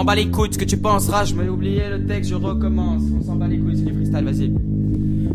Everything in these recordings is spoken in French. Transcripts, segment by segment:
m'en bats les couilles de ce que tu penseras. Je m'ai oublié le texte, je recommence. On s'en bat les couilles, c'est du freestyle, vas-y.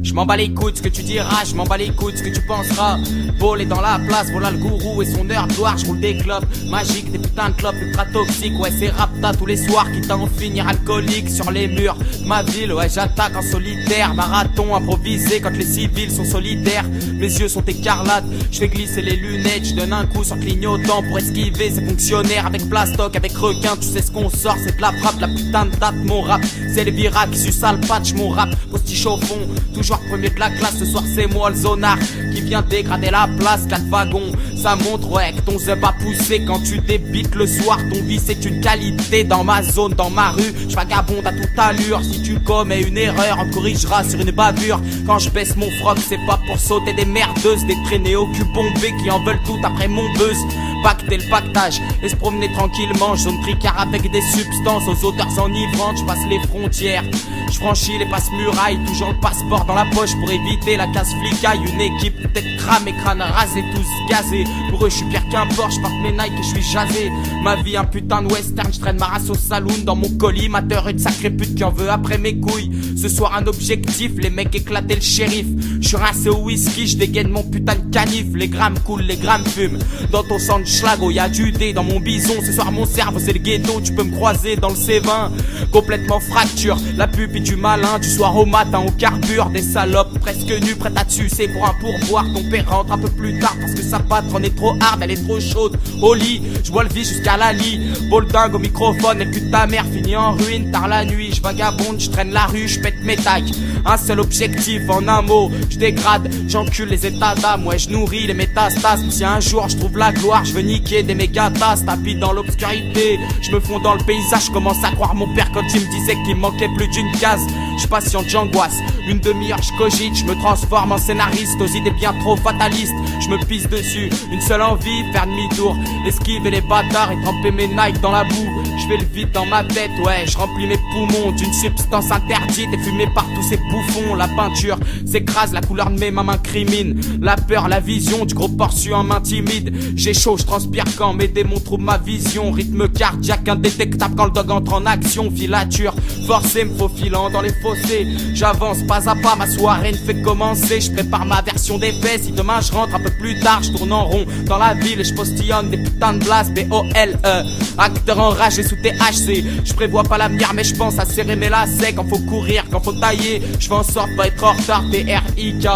Je m'en bats les couilles de ce que tu diras, je m'en bats les couilles de ce que tu penseras. Paul est dans la place, voilà le gourou et son heure gloire. Je roule des clopes magiques, des putains de clopes ultra toxiques. Ouais, c'est Rapta tous les soirs qui t'en finir alcoolique sur les murs. Ma ville, ouais, j'attaque en solitaire. Marathon improvisé quand les civils sont solidaires. Mes yeux sont écarlates, je fais glisser les lunettes. Je donne un coup sur clignotant pour esquiver ces fonctionnaires. Avec plastoc, avec requin, tu sais ce qu'on sort, c'est de la frappe. La putain de date, mon rap, c'est les viracs qui sucent le patch. Mon rap, postiche au fond, toujours premier de la classe. Ce soir c'est moi le zonard qui vient dégrader la place. 4 wagons, ça montre ouais que ton zeb a poussé. Quand tu débites le soir, ton vice c'est une qualité. Dans ma zone, dans ma rue, je vagabonde à toute allure. Si tu commets une erreur, on te corrigera sur une bavure. Quand je baisse mon froc, c'est pas pour sauter des merdeuses, des traînées au cul bombé qui en veulent tout après mon buzz. Pacter le pactage et se promener tranquillement. Zone tricard avec des substances aux odeurs enivrantes. Je passe les frontières, je franchis les passes murailles. Toujours le passeport dans la poche pour éviter la casse flicaille. Une équipe peut-être cramée, crâne rasé, tous gazés. Pour eux je suis pire qu'un Porsche, je porte mes Nike et je suis jasé. Ma vie un putain de western, je traîne ma race au saloon. Dans mon collimateur une sacrée pute qui en veut après mes couilles. Ce soir un objectif, les mecs éclater le shérif. Je suis rincé au whisky, je dégaine mon putain de canif. Les grammes coulent, les grammes fument. Dans ton sang de schlago, y'a du dé dans mon bison. Ce soir mon cerveau c'est le ghetto, tu peux me croiser dans le C20. Complètement fracture, la pupille du malin. Du soir au matin au carbure, des salopes presque nues prêtes à dessus. C'est pour un pourboire, ton père rentre un peu plus tard. Parce que sa patronne est trop hard, elle est trop chaude. Au lit, je vois le vie jusqu'à la lit. Bol dingue au microphone, et pute ta mère finit en ruine. Tard la nuit, je vagabonde, je traîne la rue, je pète mes tacs. Un seul objectif en un mot, je dégrade, j'encule les états d'âme. Ouais, je nourris les métastases. Si un jour je trouve la gloire, je veux niquer des mégatas. Tapis dans l'obscurité, je me fonds dans le paysage. Je commence à croire mon père quand il me disait qu'il manquait plus d'une case. Je suis patient, j'angoisse, une demi-heure je cogite. Je me transforme en scénariste aux idées bien trop fatalistes. Je me pisse dessus, une seule envie, faire demi-tour, esquiver les bâtards et tremper mes Nike dans la boue. Je fais le vide dans ma tête, ouais, je remplis mes poumons d'une substance interdite et fumée par tous ces bouffons. La peinture s'écrase, la couleur de mes mains m'incrimine. La peur, la vision du gros portion m'intimide. J'ai chaud, je transpire quand mes démons trouvent ma vision. Rythme cardiaque indétectable quand le dog entre en action. Filature, forcé me faufilant dans les fossés. J'avance pas à pas, ma soirée ne fait commencer. Je prépare ma version des faits, si demain je rentre un peu plus tard. Je tourne en rond dans la ville et je postillonne des putains de blasts. B-O-L-E, acteur enragé sous THC. Je prévois pas l'avenir mais je pense à serrer mes lacets. Quand faut courir, quand faut tailler, je fais en sorte pas être en retard. T-R-I-K.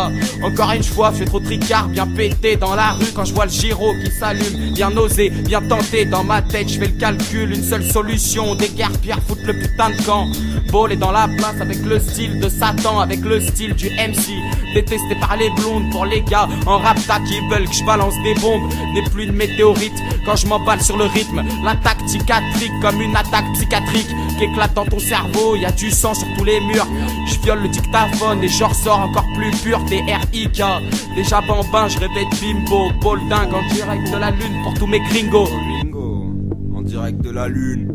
Encore une fois, je fais trop tricard, bien pété dans la rue. Quand je vois le gyro qui s'allume, bien osé, bien tenté. Dans ma tête, je fais le calcul, une seule solution. Des guerres foutre le putain de camp. Ball est dans la place avec le style de Satan, avec le style du MC. Détesté par les blondes pour les gars en rapta qui veulent que je balance des bombes. N'est plus de météorite quand je m'emballe sur le rythme. L'attaque psychiatrique comme une attaque psychiatrique qui éclate dans ton cerveau, y a du sang sur tous les murs. Je viole le dictaphone et je ressors encore plus pur. T-R-I-K. Déjà bambin, je rêvais de bimbo. Ball dingue en direct de la lune pour tous mes gringos. En direct de la lune.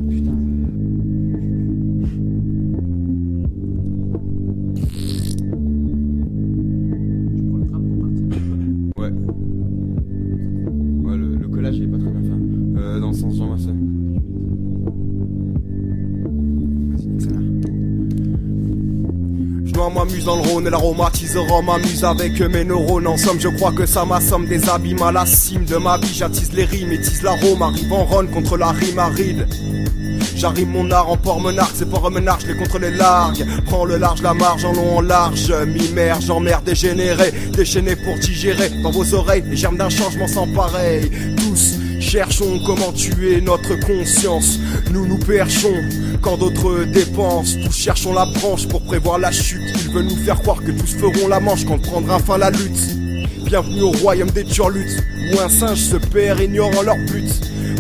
Là, j'ai pas très bien fait. Dans le sens Jean Massé. Vas-y, nique sa mère. Je m'amuse dans le Rhône et l'aromatisera m'amuse avec mes neurones. En somme, je crois que ça m'assomme des abîmes à la cime de ma vie. J'attise les rimes et tise l'arôme. Arrive en run contre la rime aride. J'arrive mon art en pormenard, c'est pas remenard, je les contre les largues. Prends le large, la marge en long, en large. M'immerge en mer dégénérée, déchaîné pour digérer dans vos oreilles les germes d'un changement sans pareil. Tous cherchons comment tuer notre conscience. Nous nous perchons quand d'autres dépensent. Tous cherchons la branche pour prévoir la chute. Ils veulent nous faire croire que tous feront la manche quand prendra fin la lutte. Bienvenue au royaume des turlutes, où un singe se perd ignorant leur but.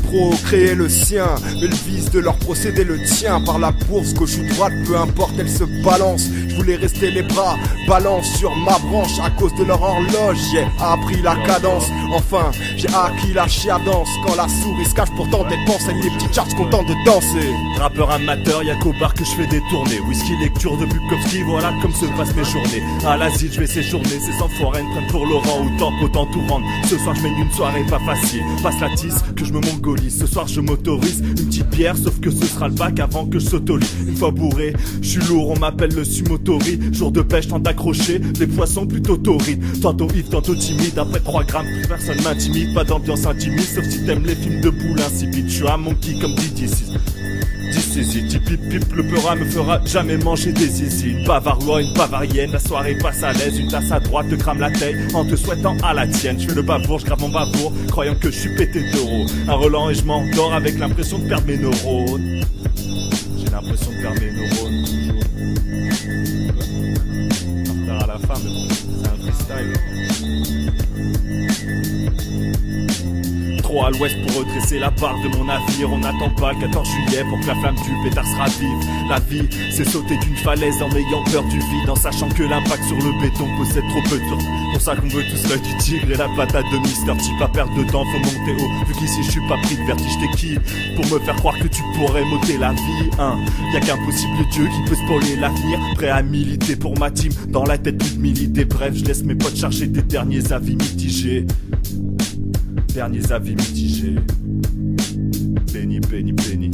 Procréer le sien, mais le vice de leur procédé le tien. Par la bourse, gauche ou droite, peu importe, elle se balance. Je voulaient rester les bras ballants sur ma branche à cause de leur horloge. J'ai appris la cadence, enfin j'ai acquis la chiadance. Quand la souris se cache pourtant dépense avec les petits charts contents de danser. Rappeur amateur, y'a qu'au bar que je fais des tournées. Whisky, lecture de Bukowski, voilà comme se passent mes journées. À l'asile je vais séjourner, ces enfoirés me prennent pour Laurent. Autant tout rendre, ce soir je mène une soirée pas facile. Passe la tisse, que je me mongolise. Ce soir je m'autorise une petite bière, sauf que ce sera le bac avant que je saute au lit. Une fois bourré, je suis lourd, on m'appelle le sumotori. Jour de pêche, tente d'accrocher des poissons plutôt torrides. Tantôt ivre, tantôt timide, après 3 grammes, plus personne m'intimide. Pas d'ambiance intimide, sauf si t'aimes les films de boules insipides. Je suis un monkey comme Didier 6. Pip pip, le peura me fera jamais manger des zizi. Une bavarois, une bavarienne, la soirée passe à l'aise. Une tasse à droite te crame la taille en te souhaitant à la tienne. Je fais le bavour, je grave mon bavour, croyant que je suis pété d'euros. Un Roland et je m'endors avec l'impression de perdre mes neurones. J'ai l'impression de perdre mes neurones toujours. En retard à la fin, mais bon, c'est un freestyle. Trop à l'ouest pour redresser la barre de mon navire. On n'attend pas le 14 juillet pour que la flamme du pétard se ravive. La vie, c'est sauter d'une falaise en ayant peur du vide, en sachant que l'impact sur le béton possède trop peu de temps. Pour ça qu'on veut tous l'œil du tigre et la patate de Mister T. Pas perdre de temps, faut monter haut. Vu qu'ici je suis pas pris de vertige, t'es qui pour me faire croire que tu pourrais m'ôter la vie, hein? Y'a qu'un possible Dieu qui peut spoiler l'avenir. Prêt à militer pour ma team, dans la tête plus de 1000 idées. Bref, je laisse mes potes charger des derniers avis mitigés. Derniers avis mitigés. Penny, penny, penny.